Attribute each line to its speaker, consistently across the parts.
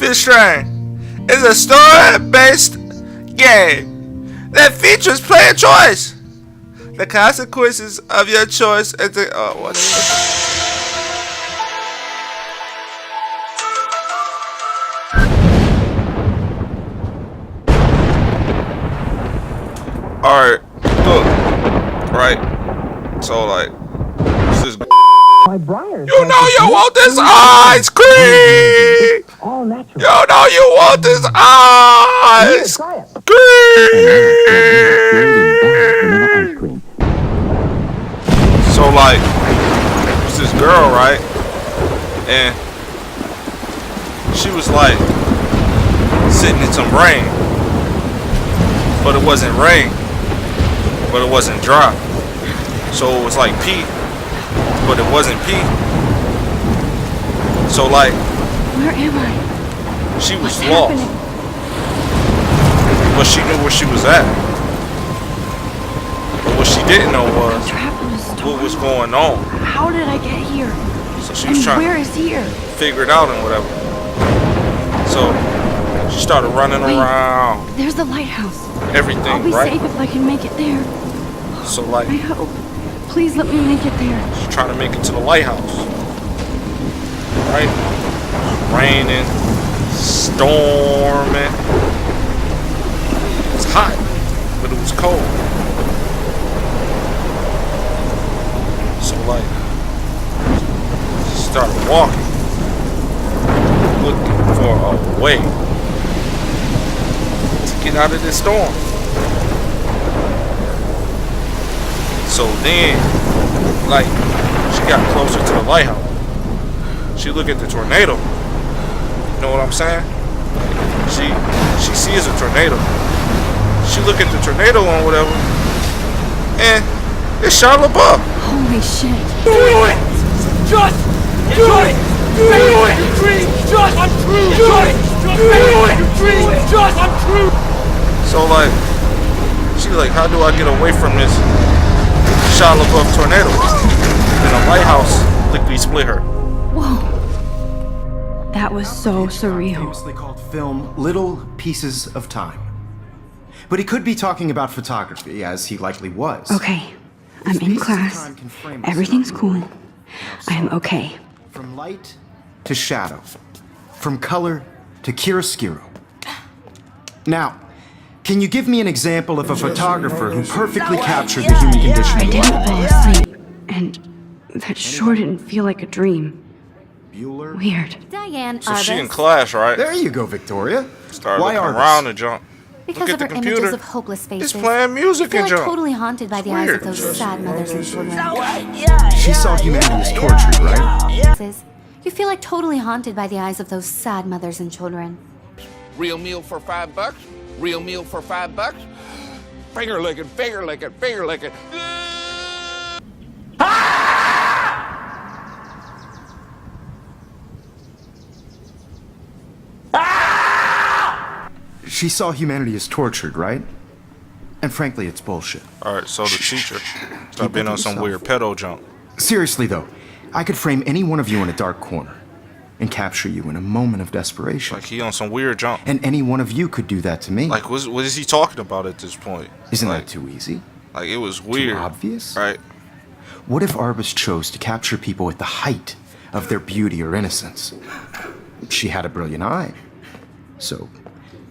Speaker 1: LIVESTREAM is a story-based game that features player choice. The consequences of your choice is the Alright, look, right? So like, this is you know you want this ice cream!
Speaker 2: All natural.
Speaker 1: You know you want this ice cream! So like, it's this girl, right? And she was like, sitting in some rain. But it wasn't rain. But it wasn't dry. So it was like pee. But it wasn't pee. So like,
Speaker 3: where am I?
Speaker 1: She was
Speaker 3: What's
Speaker 1: lost.
Speaker 3: happening?
Speaker 1: But she knew where she was at. But what she didn't know was what was going on.
Speaker 3: How did I get here?
Speaker 1: So she was trying
Speaker 3: where
Speaker 1: to
Speaker 3: is here?
Speaker 1: figure it out and whatever. So she started running around.
Speaker 3: There's the lighthouse.
Speaker 1: Everything,
Speaker 3: I'll be
Speaker 1: right?
Speaker 3: safe if I can make it there.
Speaker 1: So like,
Speaker 3: I hope. Please let me make it there.
Speaker 1: she's trying to make it to the lighthouse. Right? Raining, storming. It was hot, but it was cold. So like, she started walking, looking for a way to get out of this storm. So then, like, she got closer to the lighthouse. She looked at the tornado. You know what I'm saying? She sees a tornado. She look at the tornado and whatever, and it's Shia LaBeouf.
Speaker 3: Holy shit.
Speaker 2: Do it! Just do it! Do it! Your dreams just untrue! Do it! Do it! Your dreams just untrue!
Speaker 1: So like, she's like, how do I get away from this Shia LaBeouf tornado? And the lighthouse lickety split her.
Speaker 3: Whoa. That was so surreal.
Speaker 4: Famously called film Little Pieces of Time. But he could be talking about photography, as he likely was.
Speaker 3: Okay, I'm in class. Everything's cool. I am okay.
Speaker 4: From light to shadow. From color to chiaroscuro. Now, can you give me an example of a photographer who perfectly captured the human condition?
Speaker 3: I didn't fall asleep, and that sure didn't feel like a dream.
Speaker 4: Bueller?
Speaker 3: Weird.
Speaker 5: Diane
Speaker 1: So she in class, right?
Speaker 4: There you go, Victoria.
Speaker 1: Started
Speaker 4: Why
Speaker 1: looking
Speaker 4: Arbus?
Speaker 1: around and jump.
Speaker 5: Because
Speaker 1: Look
Speaker 5: of
Speaker 1: at
Speaker 5: her
Speaker 1: the computer.
Speaker 5: images of hopeless faces.
Speaker 1: It's playing music
Speaker 5: I feel
Speaker 1: and
Speaker 5: like
Speaker 1: jump.
Speaker 5: totally haunted by the eyes
Speaker 1: weird.
Speaker 5: of those sad mothers and children.
Speaker 4: She saw humanity as tortured, right?
Speaker 5: You feel like totally haunted by the eyes of those sad mothers and children.
Speaker 6: Real meal for $5? Real meal for $5? Finger licking, finger licking, finger licking.
Speaker 4: She saw humanity as tortured, right? And frankly, it's bullshit.
Speaker 1: Alright, so the teacher started being on some weird pedo jump.
Speaker 4: Seriously, though, I could frame any one of you in a dark corner and capture you in a moment of desperation.
Speaker 1: Like he on some weird jump.
Speaker 4: And any one of you could do that to me.
Speaker 1: Like what is he talking about at this point?
Speaker 4: Isn't
Speaker 1: like,
Speaker 4: that too easy?
Speaker 1: Like it was weird.
Speaker 4: Too obvious?
Speaker 1: Right?
Speaker 4: What if Arbus chose to capture people at the height of their beauty or innocence? She had a brilliant eye. So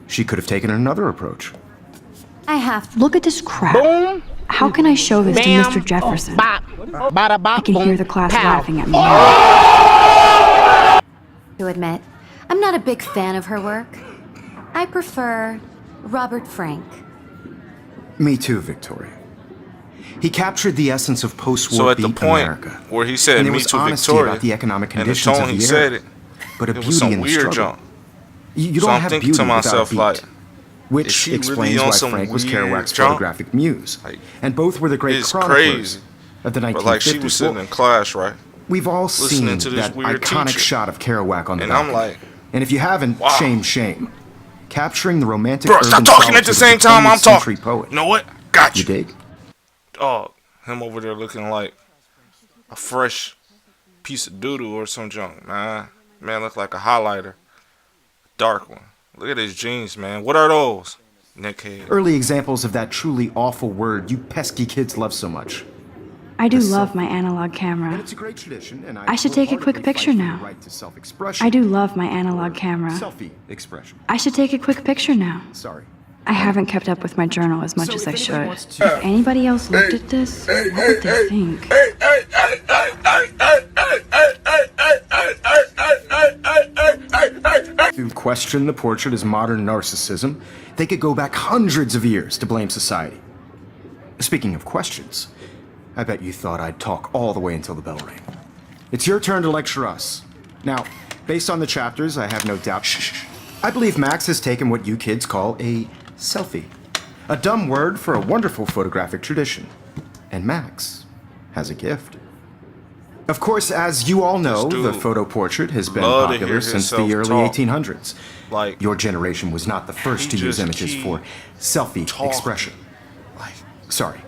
Speaker 4: she could have taken another approach.
Speaker 5: I have to.
Speaker 3: Look at this crap.
Speaker 2: Boom!
Speaker 3: How can I show this
Speaker 2: Bam!
Speaker 3: to Mr. Jefferson?
Speaker 2: Bop! Bada bop!
Speaker 3: I can hear the class
Speaker 2: pow.
Speaker 3: laughing at me.
Speaker 5: To admit, I'm not a big fan of her work. I prefer Robert Frank.
Speaker 4: Me too, Victoria. He captured the essence of
Speaker 1: So
Speaker 4: post-war
Speaker 1: at the
Speaker 4: beat
Speaker 1: point
Speaker 4: America.
Speaker 1: where he said
Speaker 4: And there
Speaker 1: me
Speaker 4: was
Speaker 1: to
Speaker 4: honesty
Speaker 1: Victoria
Speaker 4: about the economic
Speaker 1: and the
Speaker 4: conditions
Speaker 1: tone
Speaker 4: of
Speaker 1: he
Speaker 4: the
Speaker 1: said
Speaker 4: era,
Speaker 1: it,
Speaker 4: but a
Speaker 1: it was
Speaker 4: beauty
Speaker 1: some
Speaker 4: in the
Speaker 1: weird
Speaker 4: struggle.
Speaker 1: jump.
Speaker 4: You
Speaker 1: So
Speaker 4: don't
Speaker 1: I'm
Speaker 4: have
Speaker 1: thinking
Speaker 4: beauty
Speaker 1: to
Speaker 4: without
Speaker 1: myself
Speaker 4: beat.
Speaker 1: like, is
Speaker 4: Which
Speaker 1: she really
Speaker 4: explains
Speaker 1: on
Speaker 4: why
Speaker 1: some
Speaker 4: Frank was
Speaker 1: weird
Speaker 4: Kerouac's
Speaker 1: jump?
Speaker 4: photographic muse.
Speaker 1: Like,
Speaker 4: And both were the great
Speaker 1: it's
Speaker 4: chroniclers
Speaker 1: crazy.
Speaker 4: of the 1950s.
Speaker 1: But like she was sitting in class, right?
Speaker 4: We've all
Speaker 1: listening
Speaker 4: seen
Speaker 1: to this
Speaker 4: that
Speaker 1: weird
Speaker 4: iconic
Speaker 1: teacher.
Speaker 4: shot of Kerouac on the
Speaker 1: And I'm
Speaker 4: balcony.
Speaker 1: like,
Speaker 4: and if you haven't,
Speaker 1: wow.
Speaker 4: shame. Capturing the romantic
Speaker 1: Bro,
Speaker 4: urban
Speaker 1: stop talking at the
Speaker 4: solitude
Speaker 1: same
Speaker 4: of
Speaker 1: time I'm
Speaker 4: 20th century
Speaker 1: talking.
Speaker 4: poet.
Speaker 1: You know what? Got
Speaker 4: You
Speaker 1: you.
Speaker 4: dig?
Speaker 1: Oh, him over there looking like a fresh piece of doo-doo or some junk, man. Man looked like a highlighter. dark one. Look at his jeans, man. What are those? Neckhead.
Speaker 4: Early examples of that truly awful word you pesky kids love so much.
Speaker 3: I do
Speaker 4: The
Speaker 3: love my analog
Speaker 4: And
Speaker 3: camera.
Speaker 4: it's a great tradition, and
Speaker 3: I should take a quick
Speaker 4: wholeheartedly
Speaker 3: picture
Speaker 4: fight for
Speaker 3: now.
Speaker 4: your right to self-expression.
Speaker 3: I do love my analog camera.
Speaker 4: Selfie expression.
Speaker 3: I should take a quick picture now.
Speaker 4: Sorry.
Speaker 3: I haven't kept up with my journal as much
Speaker 4: So
Speaker 3: as
Speaker 4: if
Speaker 3: I
Speaker 4: anybody
Speaker 3: should.
Speaker 4: wants to-
Speaker 3: If anybody else looked at this, what would they think?
Speaker 4: To question the portrait as modern narcissism, they could go back hundreds of years to blame society. Speaking of questions, I bet you thought I'd talk all the way until the bell rang. It's your turn to lecture us. Now, based on the chapters, I have no doubt. I believe Max has taken what you kids call a selfie. A dumb word for a wonderful photographic tradition. And Max has a gift. Of course, as you all know,
Speaker 1: This
Speaker 4: the
Speaker 1: dude
Speaker 4: photo portrait has been
Speaker 1: love to
Speaker 4: popular
Speaker 1: hear
Speaker 4: since the
Speaker 1: himself
Speaker 4: early
Speaker 1: talk.
Speaker 4: 1800s.
Speaker 1: Like,
Speaker 4: Your generation was not the first
Speaker 1: he
Speaker 4: to use
Speaker 1: just
Speaker 4: images
Speaker 1: keep
Speaker 4: for selfie
Speaker 1: talking.
Speaker 4: expression.
Speaker 1: like
Speaker 4: Sorry,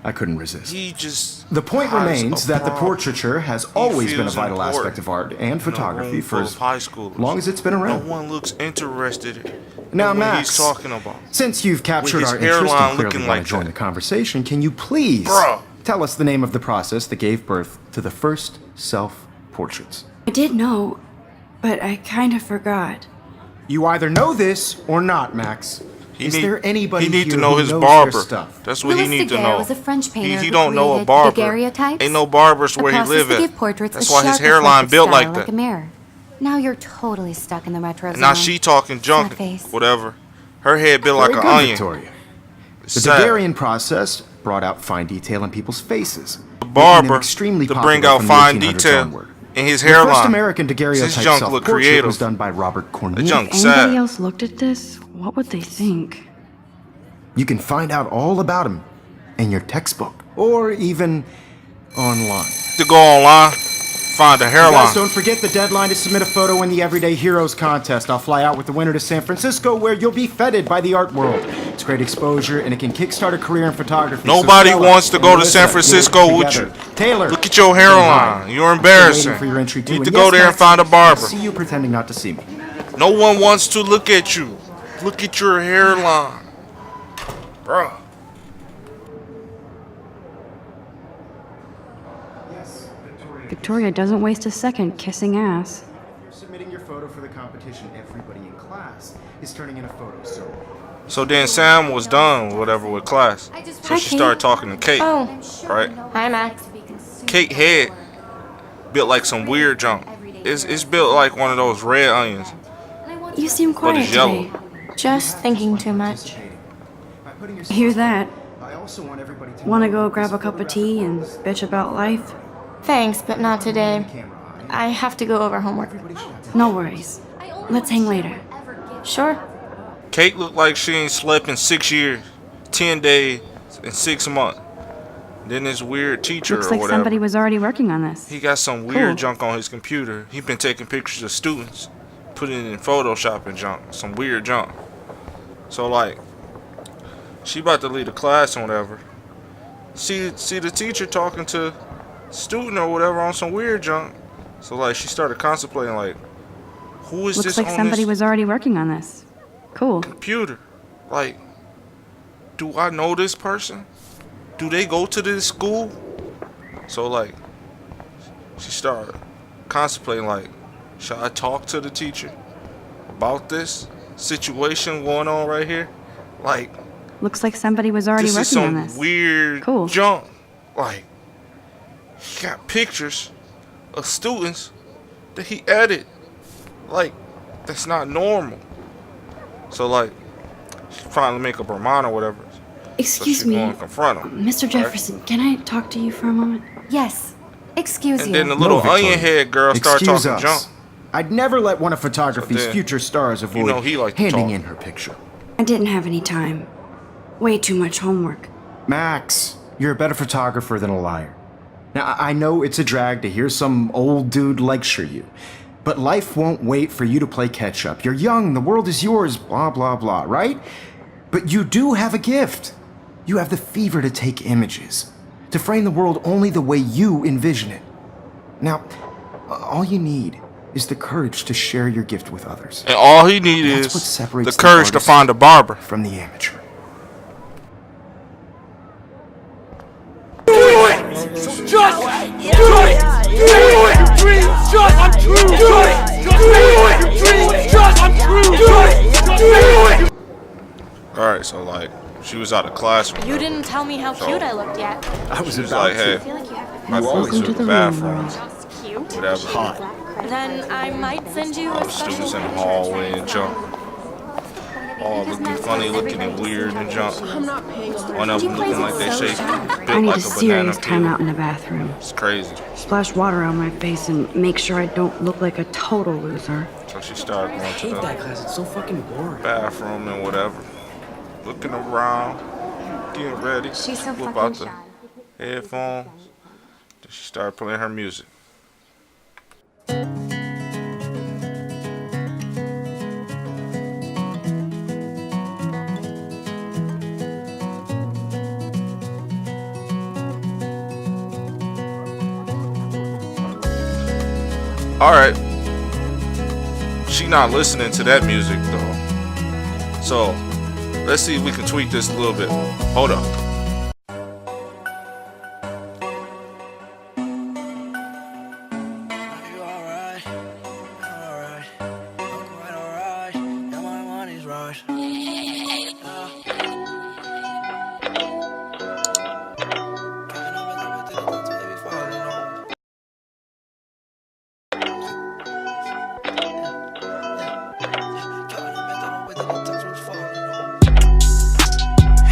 Speaker 4: I couldn't resist.
Speaker 1: he just.
Speaker 4: The point
Speaker 1: has
Speaker 4: remains
Speaker 1: a
Speaker 4: that the
Speaker 1: problem.
Speaker 4: portraiture has always been a
Speaker 1: feels
Speaker 4: vital
Speaker 1: important
Speaker 4: aspect of art and
Speaker 1: in a
Speaker 4: photography
Speaker 1: room
Speaker 4: for
Speaker 1: full
Speaker 4: as
Speaker 1: of high schoolers.
Speaker 4: long as it's been
Speaker 1: No
Speaker 4: around.
Speaker 1: one looks interested
Speaker 4: Now,
Speaker 1: in what
Speaker 4: Max,
Speaker 1: he's talking about.
Speaker 4: since you've captured
Speaker 1: his
Speaker 4: our interest
Speaker 1: hairline
Speaker 4: and clearly
Speaker 1: looking
Speaker 4: want
Speaker 1: like
Speaker 4: to join
Speaker 1: that.
Speaker 4: the conversation, can you please
Speaker 1: Bruh.
Speaker 4: tell us the name of the process that gave birth to the first self-portraits?
Speaker 3: I did know, but I kind of forgot.
Speaker 4: You either know this or not, Max.
Speaker 1: He
Speaker 4: Is
Speaker 1: need-
Speaker 4: there anybody
Speaker 1: He need
Speaker 4: here
Speaker 1: to know
Speaker 4: who
Speaker 1: his
Speaker 4: knows
Speaker 1: barber.
Speaker 4: their stuff?
Speaker 1: That's what
Speaker 5: Louis
Speaker 1: he need to
Speaker 5: Daguerre
Speaker 1: know.
Speaker 5: was a French painter
Speaker 1: He
Speaker 5: who
Speaker 1: don't know a
Speaker 5: created
Speaker 1: barber.
Speaker 5: daguerreotypes,
Speaker 1: Ain't no barbers
Speaker 5: a
Speaker 1: where he
Speaker 5: process
Speaker 1: live
Speaker 5: to
Speaker 1: at.
Speaker 5: give portraits
Speaker 1: That's
Speaker 5: a
Speaker 1: why his
Speaker 5: sharp,
Speaker 1: hairline
Speaker 5: reflective
Speaker 1: built like
Speaker 5: style,
Speaker 1: that.
Speaker 5: like a mirror. Now you're totally stuck in the retro
Speaker 1: And
Speaker 5: zone.
Speaker 1: now she talking junk,
Speaker 5: Sad face.
Speaker 1: whatever. Her head built like
Speaker 4: Very
Speaker 1: an
Speaker 4: good,
Speaker 1: onion.
Speaker 4: Victoria.
Speaker 1: It's
Speaker 4: The
Speaker 1: sad.
Speaker 4: Daguerrean process brought out fine detail in people's faces.
Speaker 1: The
Speaker 4: making them
Speaker 1: barber
Speaker 4: extremely
Speaker 1: to
Speaker 4: popular
Speaker 1: bring out
Speaker 4: from the
Speaker 1: fine
Speaker 4: 1800s
Speaker 1: detail
Speaker 4: onward.
Speaker 1: in his
Speaker 4: The
Speaker 1: hairline.
Speaker 4: first American
Speaker 1: His
Speaker 4: daguerreotype
Speaker 1: junk look
Speaker 4: self-portrait
Speaker 1: creative.
Speaker 4: was done by Robert Corneille.
Speaker 1: junk
Speaker 3: If anybody
Speaker 1: sad.
Speaker 3: else looked at this, what would they think?
Speaker 4: You can find out all about him in your textbook or even online.
Speaker 1: To go online, find a
Speaker 4: Guys,
Speaker 1: hairline.
Speaker 4: don't forget the deadline to submit a photo in the Everyday Heroes contest. I'll fly out with the winner to San Francisco, where you'll be feted by the art world. It's great exposure, and it can kickstart a career in photography.
Speaker 1: Nobody
Speaker 4: Stella
Speaker 1: wants to
Speaker 4: and
Speaker 1: go to
Speaker 4: Melissa,
Speaker 1: San
Speaker 4: get it
Speaker 1: Francisco with
Speaker 4: together.
Speaker 1: you.
Speaker 4: Taylor,
Speaker 1: Look at your
Speaker 4: say
Speaker 1: hairline.
Speaker 4: hi.
Speaker 1: You're
Speaker 4: I'm
Speaker 1: embarrassing.
Speaker 4: still waiting for your entry too.
Speaker 1: You need
Speaker 4: And
Speaker 1: to go
Speaker 4: yes,
Speaker 1: there and
Speaker 4: Max,
Speaker 1: find a barber.
Speaker 4: I see you pretending not to see me.
Speaker 1: No one wants to look at you. Look at your hairline. Bruh.
Speaker 3: Victoria doesn't waste a second kissing ass.
Speaker 4: You're submitting your photo for the competition. Everybody in class is turning in a photo, so
Speaker 1: So then Sam was done, whatever, with class. So
Speaker 5: Hi,
Speaker 1: she
Speaker 5: Kate.
Speaker 1: started talking to Kate,
Speaker 7: Oh,
Speaker 1: right?
Speaker 7: hi, Max.
Speaker 1: Kate head built like some weird junk. It's built like one of those red onions.
Speaker 3: You seem
Speaker 1: But
Speaker 3: quiet
Speaker 1: it's yellow.
Speaker 3: today.
Speaker 7: Just thinking too much.
Speaker 4: by putting your
Speaker 3: Hear that?
Speaker 4: I also want everybody to
Speaker 3: Wanna
Speaker 4: know
Speaker 3: go
Speaker 4: that
Speaker 3: grab
Speaker 4: this
Speaker 3: a cup of
Speaker 4: photographic
Speaker 3: tea and
Speaker 4: process-
Speaker 3: bitch about life?
Speaker 7: Thanks, but not today.
Speaker 4: Camera
Speaker 7: I have to go over homework.
Speaker 3: No worries. Let's hang later.
Speaker 7: Sure.
Speaker 1: Kate looked like she ain't slept in 6 years, 10 days, and 6 months. Then this weird teacher
Speaker 3: Looks
Speaker 1: or
Speaker 3: like
Speaker 1: whatever.
Speaker 3: somebody was already working on this.
Speaker 1: He got some weird
Speaker 3: Cool.
Speaker 1: junk on his computer. He been taking pictures of students, putting it in Photoshop and junk. Some weird junk. So like, she about to leave the class and whatever. See the teacher talking to student or whatever on some weird junk. So like, she started contemplating like, who is
Speaker 3: Looks
Speaker 1: this
Speaker 3: like
Speaker 1: on
Speaker 3: somebody
Speaker 1: this
Speaker 3: was already working on this. Cool.
Speaker 1: computer? Like, do I know this person? Do they go to this school? So like, she started contemplating like, should I talk to the teacher about this situation going on right here? Like,
Speaker 3: Looks like somebody was already
Speaker 1: this is
Speaker 3: working on
Speaker 1: some
Speaker 3: this.
Speaker 1: weird
Speaker 3: Cool.
Speaker 1: junk. Like, he got pictures of students that he added. Like, that's not normal. So like, she finally make up her mind or whatever. So
Speaker 3: Excuse
Speaker 1: she's
Speaker 3: me,
Speaker 1: going to confront him.
Speaker 3: Mr. Jefferson, can I talk to you for a moment?
Speaker 5: Yes. Excuse
Speaker 1: And
Speaker 5: you.
Speaker 1: then the little
Speaker 4: No,
Speaker 1: onion
Speaker 4: Victoria.
Speaker 1: head girl started
Speaker 4: Excuse
Speaker 1: talking
Speaker 4: us.
Speaker 1: junk.
Speaker 4: I'd never let one of photography's
Speaker 1: So then,
Speaker 4: future stars avoid
Speaker 1: know he like to
Speaker 4: handing
Speaker 1: talk.
Speaker 4: in her picture.
Speaker 3: I didn't have any time. Way too much homework.
Speaker 4: Max, you're a better photographer than a liar. Now, I know it's a drag to hear some old dude lecture you, but life won't wait for you to play catch up. You're young, the world is yours, blah, blah, blah, right? But you do have a gift. You have the fever to take images, to frame the world only the way you envision it. Now, all you need is the courage to share your gift with others.
Speaker 1: And all he needs
Speaker 4: That's what
Speaker 1: is
Speaker 4: separates
Speaker 1: the courage to
Speaker 4: artist
Speaker 1: find a barber.
Speaker 4: from the amateur.
Speaker 2: Just do it! Do it! Your dreams! Just untrue! Do it! Just do it! Your dreams! Just untrue! Do it! Just do it!
Speaker 1: Alright, so like, she was out of class. or
Speaker 7: You
Speaker 1: whatever.
Speaker 7: didn't tell me how
Speaker 1: So,
Speaker 7: cute I looked yet.
Speaker 1: She was like, hey,
Speaker 7: I feel like you have
Speaker 1: my
Speaker 3: Welcome
Speaker 1: boys
Speaker 3: to
Speaker 1: to
Speaker 3: the
Speaker 1: the
Speaker 3: room,
Speaker 1: bathroom.
Speaker 7: That's cute.
Speaker 1: Whatever.
Speaker 7: Then I might send you a
Speaker 1: All the
Speaker 7: special
Speaker 1: students in the
Speaker 7: picture
Speaker 1: hallway
Speaker 7: to
Speaker 1: and jump. All looking funny, looking and weird and jump. One of them looking like they shake
Speaker 3: I
Speaker 1: bit
Speaker 3: need
Speaker 1: like
Speaker 3: a
Speaker 1: a banana
Speaker 3: serious
Speaker 1: peel.
Speaker 3: timeout in the bathroom.
Speaker 1: It's crazy.
Speaker 3: Splash water on my face and make sure I don't look like a total loser.
Speaker 1: So she started going to
Speaker 2: That
Speaker 1: the
Speaker 2: class, it's so fucking boring.
Speaker 1: bathroom and whatever. Looking around, getting ready.
Speaker 5: She's so
Speaker 1: Whip
Speaker 5: fucking
Speaker 1: out the
Speaker 5: shy.
Speaker 1: headphones. Then she started playing her music. Alright. She not listening to that music though. So let's see if we can tweak this a little bit. Hold up.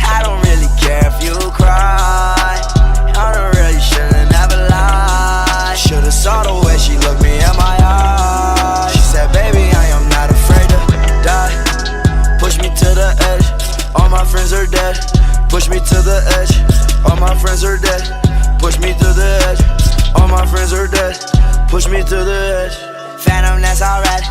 Speaker 8: I don't really care if you cry. I don't really should've never lied. Should've saw the way she looked me in my eyes. She said, baby, I am not afraid to die. Push me to the edge. All my friends are dead. Push me to the edge. All my friends are dead. Push me to the edge. All my friends are dead. Push me to the edge. Phantom, that's alright.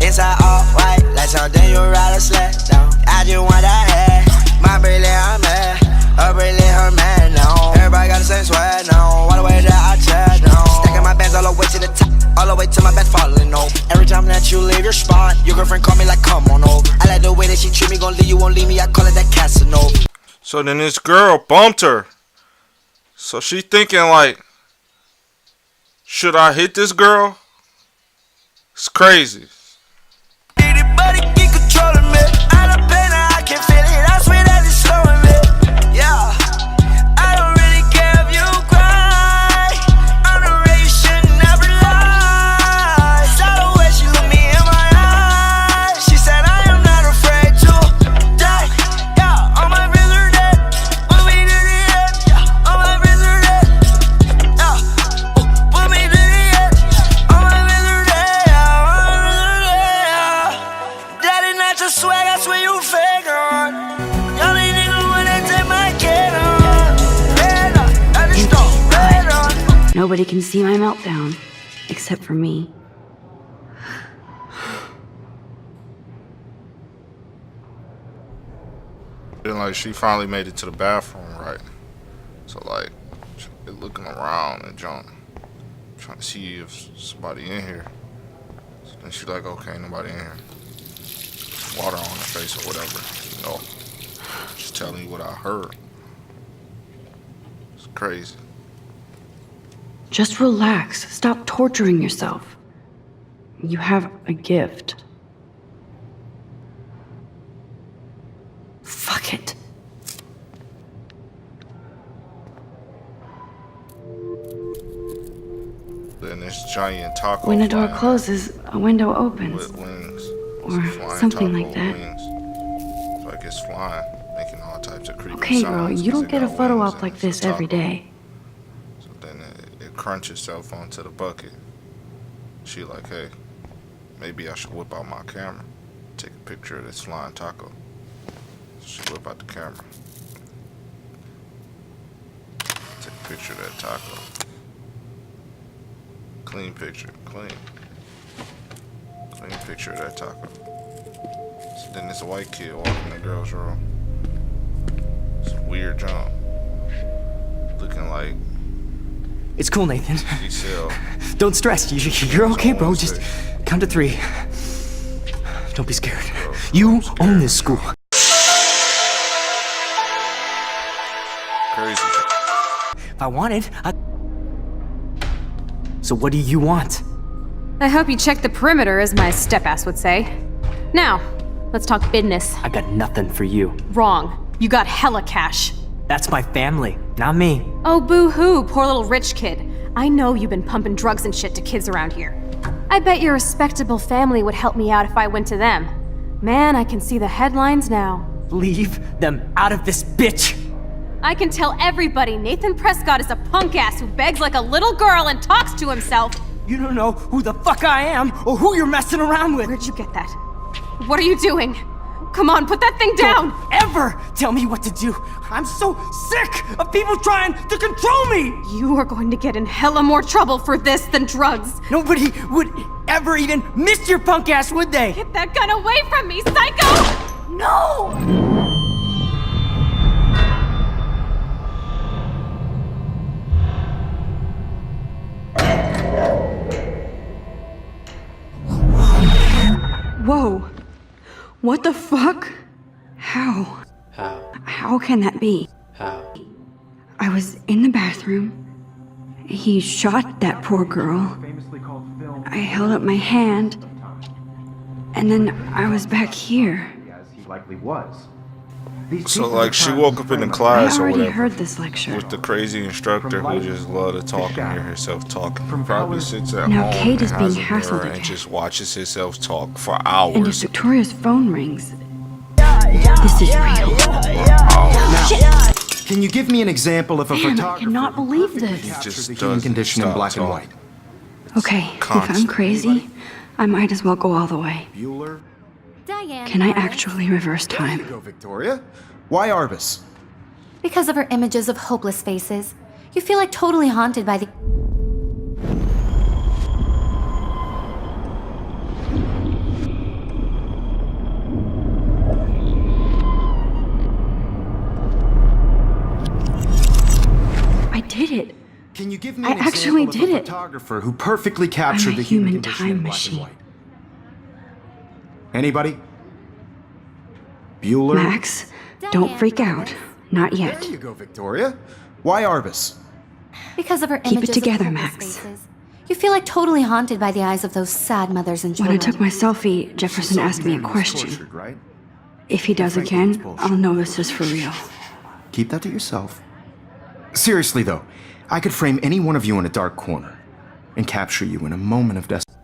Speaker 8: Inside all white, like something you ride a sled down. I just want that head. My bracelet, I'm mad. Her bracelet, her man, no. Everybody got the same swag, no. All the way that I chat, no. Stacking my bands all the way to the top, all the way to my bed falling over. Every time that you leave your spot, your girlfriend call me like, come on over. I like the way that she treat me, gon' leave you, won't leave me. I call it that Casanova.
Speaker 1: So then this girl bumped her. So she thinking like, should I hit this girl? It's crazy.
Speaker 8: Anybody keep controlling me. I don't pain, I can feel it. I swear that it's slowing me. Yeah. I don't really care if you cry. I'm the way you should never lie. Saw the way she looked me in my eyes. She said I am not afraid to die. Yeah. All my friends are dead. Put me to the edge. Yeah. All my friends are dead. Yeah. Put me to the edge. All my friends are dead. That is not your swag, I swear you fake on. Y'all ain't niggas wanna take my kid on. Red on, that is strong, red on.
Speaker 3: Nobody can see my meltdown, except for me.
Speaker 1: Then like she finally made it to the bathroom, right? So like, she looking around and jump, trying to see if somebody in here. So then she like, okay, nobody in here. Water on her face or whatever, you know. Just telling you what I heard. It's crazy.
Speaker 3: Just relax. Stop torturing yourself. You have a gift. Fuck it.
Speaker 1: Then this giant taco.
Speaker 3: When a door
Speaker 1: flying
Speaker 3: closes, a window opens.
Speaker 1: with wings.
Speaker 3: Or
Speaker 1: It's a flying
Speaker 3: something
Speaker 1: taco
Speaker 3: like that.
Speaker 1: with wings. It's like it's flying, making all types of creepy
Speaker 3: Okay,
Speaker 1: sounds.
Speaker 3: girl, you
Speaker 1: 'cause
Speaker 3: don't
Speaker 1: it
Speaker 3: get a
Speaker 1: got
Speaker 3: photo
Speaker 1: wings
Speaker 3: op
Speaker 1: and
Speaker 3: like
Speaker 1: it's a
Speaker 3: this every
Speaker 1: taco.
Speaker 3: day.
Speaker 1: So then it crunches itself onto the bucket. She like, hey, maybe I should whip out my camera, take a picture of this flying taco. So she whip out the camera, take a picture of that taco. Clean picture, clean picture of that taco. So then there's a white kid walking in the girl's room. It's a weird jump, looking like
Speaker 2: It's cool, Nathan.
Speaker 1: Cecil.
Speaker 2: Don't stress. You're okay, bro. Just count to 3. Don't be scared. You own this school.
Speaker 1: Crazy.
Speaker 2: If I wanted, So what do you want?
Speaker 9: I hope you checked the perimeter, as my step-ass would say. Now, let's talk business.
Speaker 2: I got nothing for you.
Speaker 9: Wrong. You got hella cash.
Speaker 2: That's my family, not me.
Speaker 9: Oh, boo-hoo, poor little rich kid. I know you've been pumping drugs and shit to kids around here. I bet your respectable family would help me out if I went to them. Man, I can see the headlines now.
Speaker 2: Leave them out of this bitch!
Speaker 9: I can tell everybody Nathan Prescott is a punk ass who begs like a little girl and talks to himself.
Speaker 2: You don't know who the fuck I am or who you're messing around with.
Speaker 9: Where'd you get that? What are you doing? Come on, put that thing down!
Speaker 2: Don't ever tell me what to do. I'm so sick of people trying to control me.
Speaker 9: You are going to get in hella more trouble for this than drugs.
Speaker 2: Nobody would ever even miss your punk ass, would they?
Speaker 9: Get that gun away from me, psycho! No!
Speaker 3: Whoa. What the fuck? How? How can that be? I was in the bathroom. He shot that poor girl. I held up my hand. And then I was back here.
Speaker 4: As he likely was.
Speaker 1: So like she woke up in the
Speaker 3: I
Speaker 1: class or
Speaker 3: already
Speaker 1: whatever
Speaker 3: heard this lecture.
Speaker 1: with the crazy instructor who just love to talk and hear herself talking.
Speaker 4: From
Speaker 1: Probably
Speaker 4: color-
Speaker 1: sits at
Speaker 3: Now
Speaker 1: home
Speaker 3: Kate
Speaker 1: and
Speaker 3: is being
Speaker 1: has a
Speaker 3: hassled
Speaker 1: mirror and
Speaker 3: again.
Speaker 1: just watches herself talk for
Speaker 3: And if
Speaker 1: hours.
Speaker 3: Victoria's phone rings, this is real.
Speaker 4: Now, can you give me an example of a
Speaker 3: Damn, I
Speaker 4: photographer
Speaker 3: cannot
Speaker 4: who
Speaker 3: believe
Speaker 4: perfectly
Speaker 3: this.
Speaker 4: captured
Speaker 1: Just
Speaker 4: the human
Speaker 1: doesn't
Speaker 4: condition in
Speaker 1: stop
Speaker 4: black and
Speaker 1: talking.
Speaker 4: white?
Speaker 3: Okay, if
Speaker 1: constant.
Speaker 3: I'm crazy, I might as well go all the way.
Speaker 4: Bueller?
Speaker 5: Diane.
Speaker 3: Can I
Speaker 5: Morris.
Speaker 3: actually reverse
Speaker 4: There you
Speaker 3: time?
Speaker 4: go, Victoria. Why Arbus?
Speaker 5: Because of her images of hopeless faces. You feel like totally haunted by the...
Speaker 3: I did it.
Speaker 4: Can you give me
Speaker 3: I
Speaker 4: an
Speaker 3: actually
Speaker 4: example
Speaker 3: did
Speaker 4: of a
Speaker 3: it.
Speaker 4: photographer who perfectly captured
Speaker 3: I'm a
Speaker 4: the human
Speaker 3: human
Speaker 4: condition
Speaker 3: time
Speaker 4: in black
Speaker 3: machine.
Speaker 4: and white? Anybody? Bueller?
Speaker 3: Max, don't freak out. Not yet.
Speaker 4: There you go, Victoria. Why Arbus?
Speaker 5: Because of her
Speaker 3: Keep it
Speaker 5: images
Speaker 3: together,
Speaker 5: of hopeless
Speaker 3: Max.
Speaker 5: faces. You feel like totally haunted by the eyes of those sad mothers and
Speaker 3: When I
Speaker 5: children.
Speaker 3: took my selfie, Jefferson asked me a question.
Speaker 4: Tortured, right?
Speaker 3: If he does
Speaker 4: Frankly, it's
Speaker 3: again,
Speaker 4: bullshit.
Speaker 3: I'll know this is for real.
Speaker 4: Keep that to yourself. Seriously, though, I could frame any one of you in a dark corner and capture you in a moment of destiny.